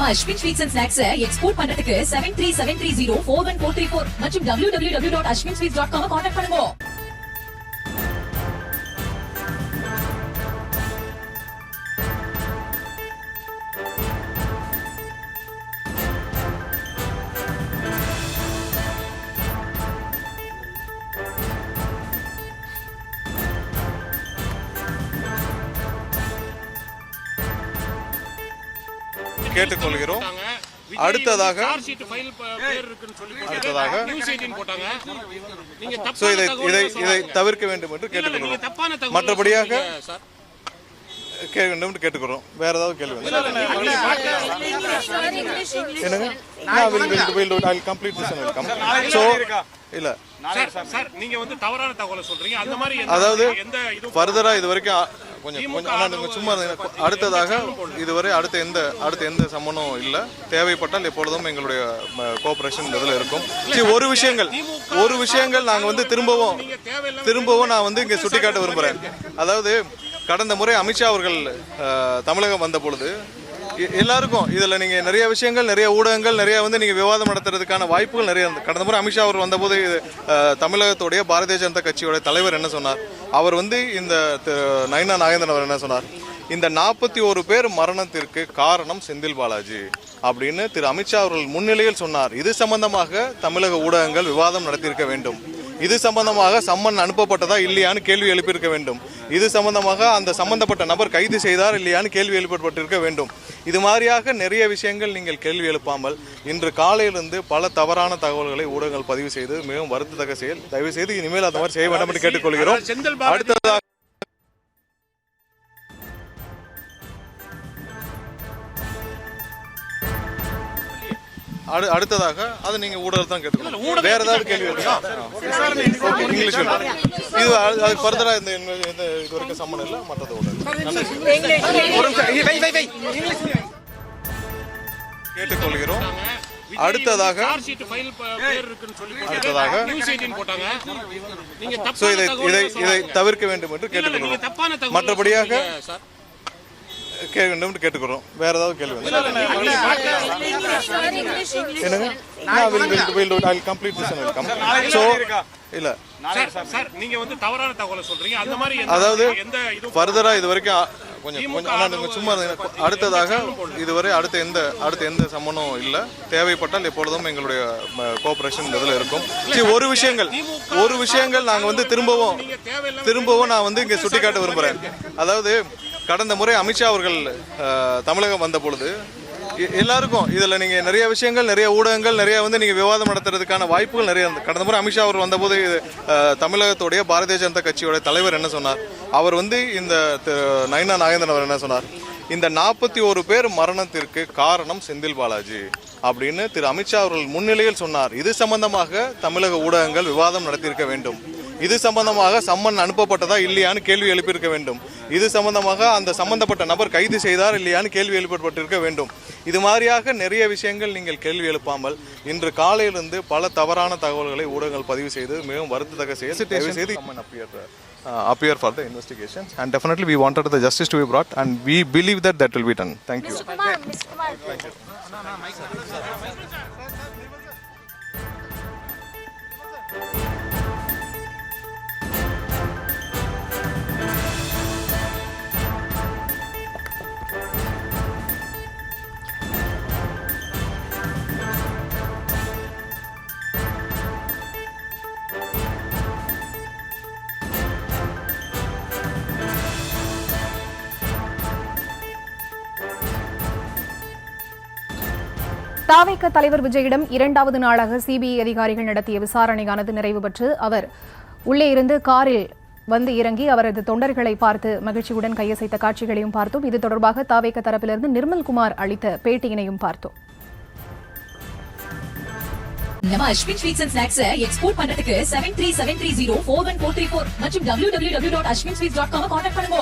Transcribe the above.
நம்ம Ashwin sweets and snacks export பண்றதுக்கு 7373041434 மற்றும் www.ashwinsweets.com கான்டாக்ட் பண்ணுங்க. கேட்டுக்கொள்கிறோம். அடுத்ததாக இதை தவிர்க்க வேண்டும் என்று கேட்டுக்கொள்கிறோம். மற்றபடியாக கேட்க வேண்டும் என்று கேட்டுக்கிறோம். வேற ஏதாவது கேள்வி அதாவது ஃபர்தரா இது வரைக்கும் கொஞ்சம் சும்மா அடுத்ததாக இதுவரை அடுத்த எந்த சம்மனும் இல்ல. தேவைப்பட்டால் எப்பொழுதும் எங்களுடைய கோஆபரேஷன் இதில் இருக்கும். ஒரு விஷயங்கள் நாங்க வந்து திரும்பவும் நான் வந்து இங்க சுட்டிக்காட்ட விரும்புறேன். அதாவது கடந்த முறை அமித்ஷா அவர்கள் தமிழகம் வந்த பொழுது எல்லாருக்கும் இதுல நீங்க நிறைய விஷயங்கள், நிறைய ஊடகங்கள், நிறைய வந்து நீங்க விவாதம் நடத்துறதுக்கான வாய்ப்புகள் நிறைய இருந்தது. கடந்த முறை அமித்ஷா அவர் வந்தபோது தமிழகத்துடைய பாரதிய ஜனதா கட்சியோட தலைவர் என்ன சொன்னார்? அவர் வந்து இந்த நயினா நாகேந்திரன் அவர் என்ன சொன்னார்? இந்த 41 பேர் மரணத்திற்கு காரணம் செந்தில் பாலாஜி அப்படின்னு திரு அமித்ஷா அவர்கள் முன்னிலையில் சொன்னார். இது சம்பந்தமாக தமிழக ஊடகங்கள் விவாதம் நடத்தியிருக்க வேண்டும். இது சம்பந்தமாக சம்மன் அனுப்பப்பட்டதா இல்லையான்னு கேள்வி எழுப்பியிருக்க வேண்டும். இது சம்பந்தமாக அந்த சம்பந்தப்பட்ட நபர் கைது செய்தார் இல்லையான்னு கேள்வி எழுப்பப்பட்டிருக்க வேண்டும். இது மாதிரியாக நிறைய விஷயங்கள் நீங்கள் கேள்வி எழுப்பாமல் இன்று காலையிலிருந்து பல தவறான தகவல்களை ஊடகங்கள் பதிவு செய்து மிகவும் வருத்தத்தக்க செயல். தயவு செய்து இனிமேல் அந்த மாதிரி செய்ய வேண்டாம் என்று கேட்டுக்கொள்கிறோம். அடுத்ததாக அது நீங்க ஊடகம் தான் கேட்டுக்கணும். வேற ஏதாவது கேள்வி இங்கிலீஷ் இது அதுக்கு ஃபர்தரா இது வரைக்கும் சம்மன் இல்லை. மற்றது கேட்டுக்கொள்கிறோம். அடுத்ததாக இதை தவிர்க்க வேண்டும் என்று கேட்டுக்கொள்கிறோம். மற்றபடியாக கேட்க வேண்டும் என்று கேட்டுக்கிறோம். வேற ஏதாவது கேள்வி அதாவது ஃபர்தரா இது வரைக்கும் கொஞ்சம் சும்மா அடுத்ததாக இதுவரை அடுத்த எந்த சம்மனும் இல்ல. தேவைப்பட்டால் எப்பொழுதும் எங்களுடைய கோஆபரேஷன் இதில் இருக்கும். ஒரு விஷயங்கள் நாங்க வந்து திரும்பவும் நான் வந்து இங்க சுட்டிக்காட்ட விரும்புறேன். அதாவது கடந்த முறை அமித்ஷா அவர்கள் தமிழகம் வந்த பொழுது எல்லாருக்கும் இதுல நீங்க நிறைய விஷயங்கள், நிறைய ஊடகங்கள், நிறைய வந்து நீங்க விவாதம் நடத்துறதுக்கான வாய்ப்புகள் நிறைய இருந்தது. கடந்த முறை அமித்ஷா அவர் வந்தபோது தமிழகத்துடைய பாரதிய ஜனதா கட்சியோட தலைவர் என்ன சொன்னார்? அவர் வந்து இந்த நயினா நாகேந்திரன் அவர் என்ன சொன்னார்? இந்த 41 பேர் மரணத்திற்கு காரணம் செந்தில் பாலாஜி அப்படின்னு திரு அமித்ஷா அவர்கள் முன்னிலையில் சொன்னார். இது சம்பந்தமாக தமிழக ஊடகங்கள் விவாதம் நடத்தியிருக்க வேண்டும். இது சம்பந்தமாக சம்மன் அனுப்பப்பட்டதா இல்லையான்னு கேள்வி எழுப்பியிருக்க வேண்டும். இது சம்பந்தமாக அந்த சம்பந்தப்பட்ட நபர் கைது செய்தார் இல்லையான்னு கேள்வி எழுப்பப்பட்டிருக்க வேண்டும். இது மாதிரியாக நிறைய விஷயங்கள் நீங்கள் கேள்வி எழுப்பாமல் இன்று காலையிலிருந்து பல தவறான தகவல்களை ஊடகங்கள் பதிவு செய்து மிகவும் வருத்தத்தக்க செயல். Appear for the investigation, and definitely we wanted the justice to be brought, and we believe that will be done. Thank you. Mr. Kumar. Thank you. தாவேக தலைவர் விஜயிடம் 2வது நாளாக சிபிஐ அதிகாரிகள் நடத்திய விசாரணையானது நிறைவு பெற்று அவர் உள்ளே இருந்து காரில் வந்து இறங்கி அவரது தொண்டர்களை பார்த்து மகிழ்ச்சியுடன் கையசைத்த காட்சிகளையும் பார்த்தோம். இது தொடர்பாக தாவேக தரப்பிலிருந்து நிர்மல்குமார் அளித்த பேட்டியினையும் பார்த்தோம். நம்ம Ashwin sweets and snacks export பண்றதுக்கு 7373041434 மற்றும் www.ashwinsweets.com கான்டாக்ட் பண்ணுங்க.